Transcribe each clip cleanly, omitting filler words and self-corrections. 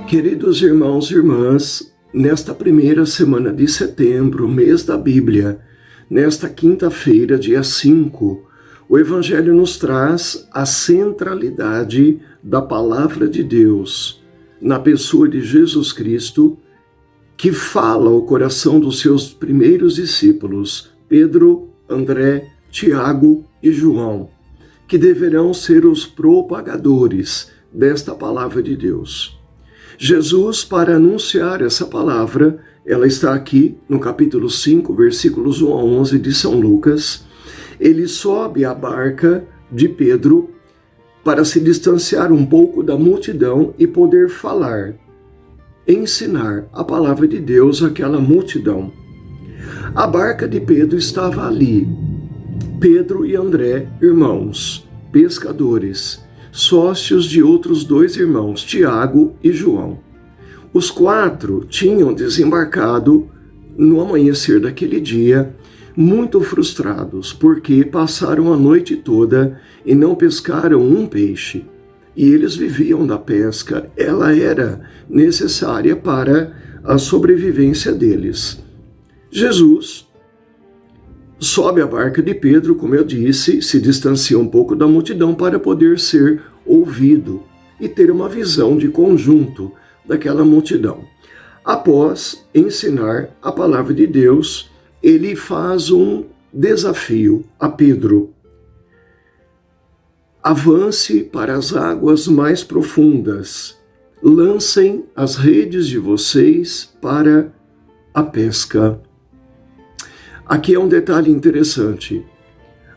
Queridos irmãos e irmãs, nesta primeira semana de setembro, mês da Bíblia, nesta quinta-feira, dia 5, o Evangelho nos traz a centralidade da Palavra de Deus na pessoa de Jesus Cristo, que fala ao coração dos seus primeiros discípulos, Pedro, André, Tiago e João, que deverão ser os propagadores desta Palavra de Deus. Jesus, para anunciar essa palavra, ela está aqui no capítulo 5, versículos 1 a 11 de São Lucas. Ele sobe à barca de Pedro para se distanciar um pouco da multidão e poder falar, ensinar a palavra de Deus àquela multidão. A barca de Pedro estava ali. Pedro e André, irmãos, pescadores, sócios de outros dois irmãos, Tiago e João. Os quatro tinham desembarcado no amanhecer daquele dia, muito frustrados, porque passaram a noite toda e não pescaram um peixe. E eles viviam da pesca, ela era necessária para a sobrevivência deles. Jesus sobe a barca de Pedro, como eu disse, se distancia um pouco da multidão para poder ser ouvido e ter uma visão de conjunto daquela multidão. Após ensinar a palavra de Deus, ele faz um desafio a Pedro. Avance para as águas mais profundas, lancem as redes de vocês para a pesca. Aqui é um detalhe interessante.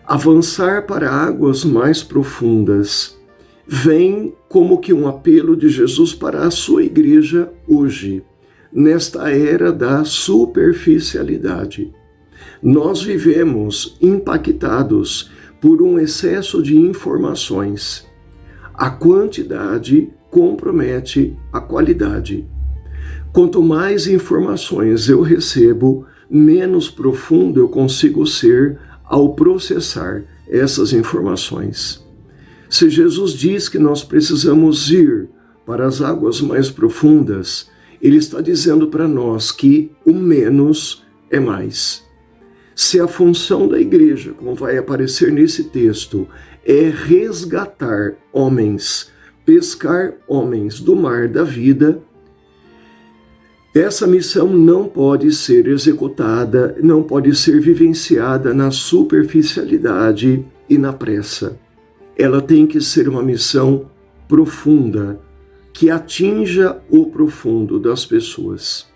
Avançar para águas mais profundas vem como que um apelo de Jesus para a sua igreja hoje, nesta era da superficialidade. Nós vivemos impactados por um excesso de informações. A quantidade compromete a qualidade. Quanto mais informações eu recebo, menos profundo eu consigo ser ao processar essas informações. Se Jesus diz que nós precisamos ir para as águas mais profundas, ele está dizendo para nós que o menos é mais. Se a função da igreja, como vai aparecer nesse texto, é resgatar homens, pescar homens do mar da vida, essa missão não pode ser executada, não pode ser vivenciada na superficialidade e na pressa. Ela tem que ser uma missão profunda, que atinja o profundo das pessoas.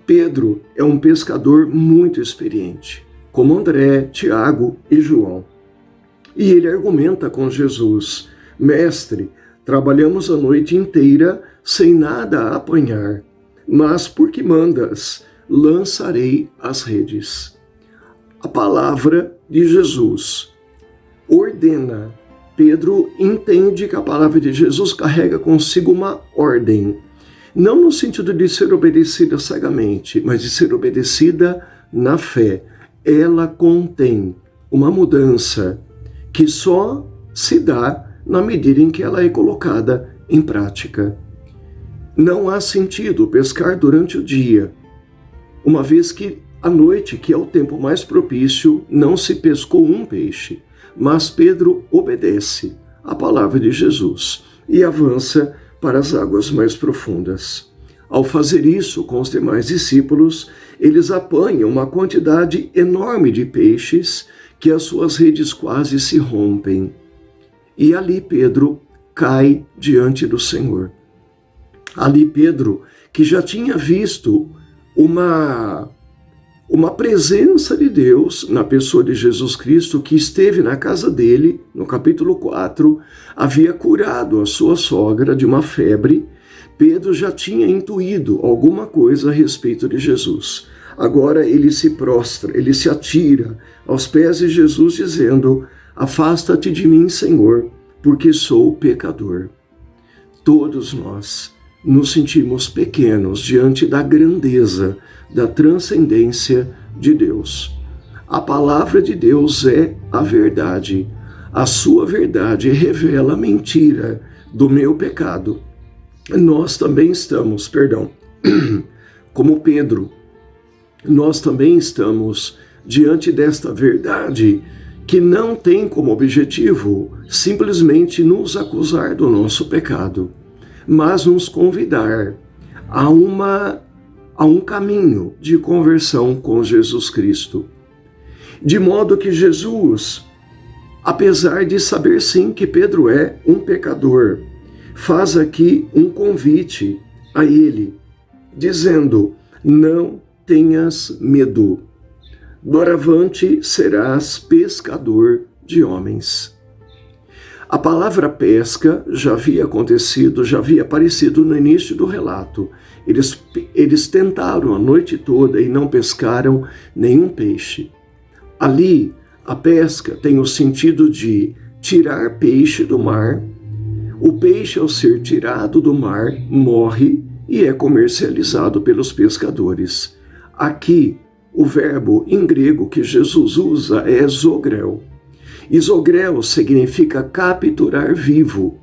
Pedro é um pescador muito experiente, como André, Tiago e João. E ele argumenta com Jesus: Mestre, trabalhamos a noite inteira sem nada a apanhar, mas porque mandas, lançarei as redes. A palavra de Jesus ordena. Pedro entende que a palavra de Jesus carrega consigo uma ordem, não no sentido de ser obedecida cegamente, mas de ser obedecida na fé. Ela contém uma mudança que só se dá na medida em que ela é colocada em prática. Não há sentido pescar durante o dia, uma vez que à noite, que é o tempo mais propício, não se pescou um peixe. Mas Pedro obedece à palavra de Jesus e avança para as águas mais profundas. Ao fazer isso com os demais discípulos, eles apanham uma quantidade enorme de peixes que as suas redes quase se rompem. E ali Pedro cai diante do Senhor. Ali Pedro, que já tinha visto uma presença de Deus na pessoa de Jesus Cristo, que esteve na casa dele, no capítulo 4, havia curado a sua sogra de uma febre. Pedro já tinha intuído alguma coisa a respeito de Jesus. Agora ele se prostra, ele se atira aos pés de Jesus dizendo: Afasta-te de mim, Senhor, porque sou pecador. Todos nós nos sentimos pequenos diante da grandeza, da transcendência de Deus. A palavra de Deus é a verdade. A sua verdade revela a mentira do meu pecado. nós também estamos, como Pedro, nós também estamos diante desta verdade que não tem como objetivo simplesmente nos acusar do nosso pecado, mas nos convidar a um caminho de conversão com Jesus Cristo. De modo que Jesus, apesar de saber sim que Pedro é um pecador, faz aqui um convite a ele, dizendo: não tenhas medo, doravante serás pescador de homens. A palavra pesca já havia aparecido no início do relato. Eles tentaram a noite toda e não pescaram nenhum peixe. Ali, a pesca tem o sentido de tirar peixe do mar. O peixe, ao ser tirado do mar, morre e é comercializado pelos pescadores. Aqui, o verbo em grego que Jesus usa é zogrel. E zogrel significa capturar vivo.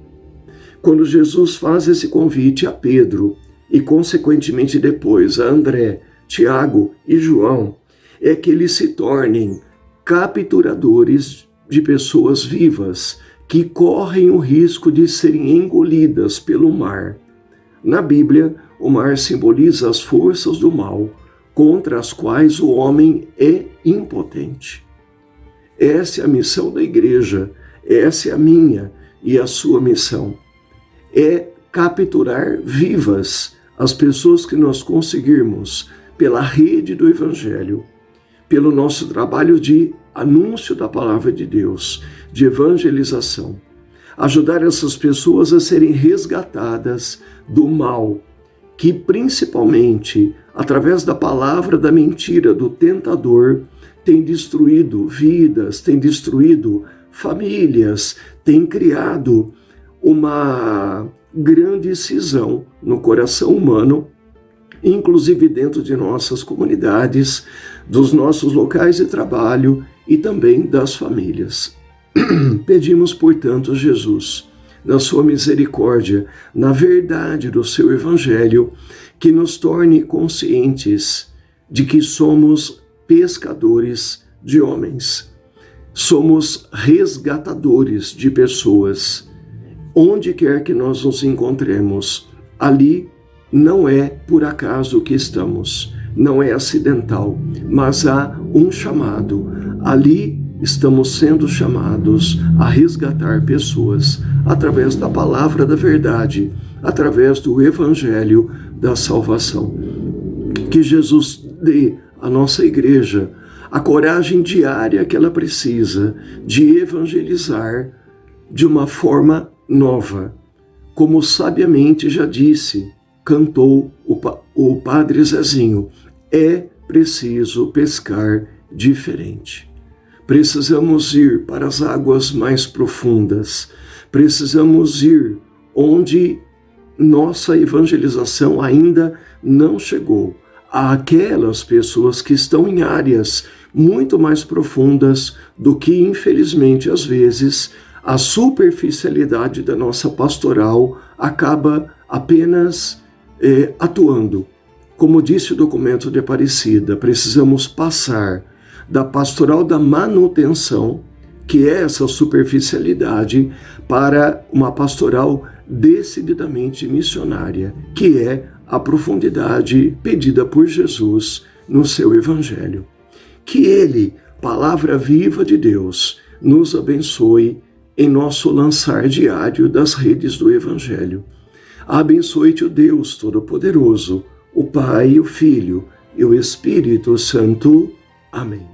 Quando Jesus faz esse convite a Pedro e, consequentemente, depois a André, Tiago e João, é que eles se tornem capturadores de pessoas vivas que correm o risco de serem engolidas pelo mar. Na Bíblia, o mar simboliza as forças do mal, contra as quais o homem é impotente. Essa é a missão da igreja, essa é a minha e a sua missão. É capturar vivas as pessoas que nós conseguirmos pela rede do Evangelho, pelo nosso trabalho de anúncio da palavra de Deus, de evangelização. Ajudar essas pessoas a serem resgatadas do mal, que principalmente, através da palavra da mentira do tentador, tem destruído vidas, tem destruído famílias, tem criado uma grande cisão no coração humano, inclusive dentro de nossas comunidades, dos nossos locais de trabalho e também das famílias. Pedimos, portanto, a Jesus, na sua misericórdia, na verdade do seu Evangelho, que nos torne conscientes de que somos pescadores de homens. Somos resgatadores de pessoas. Onde quer que nós nos encontremos, ali não é por acaso que estamos, não é acidental, mas há um chamado. Ali estamos sendo chamados a resgatar pessoas através da palavra da verdade, através do Evangelho da salvação. Que Jesus dê à nossa igreja a coragem diária que ela precisa de evangelizar de uma forma nova. Como sabiamente já disse, cantou o Padre Zezinho, é preciso pescar diferente. Precisamos ir para as águas mais profundas. Precisamos ir onde nossa evangelização ainda não chegou. Àquelas pessoas que estão em áreas muito mais profundas do que, infelizmente, às vezes, a superficialidade da nossa pastoral acaba apenas atuando. Como disse o documento de Aparecida, precisamos passar da pastoral da manutenção, que é essa superficialidade, para uma pastoral decididamente missionária, que é a profundidade pedida por Jesus no seu Evangelho. Que Ele, palavra viva de Deus, nos abençoe em nosso lançar diário das redes do Evangelho. Abençoe-te o Deus Todo-Poderoso, o Pai, o Filho e o Espírito Santo. Amém.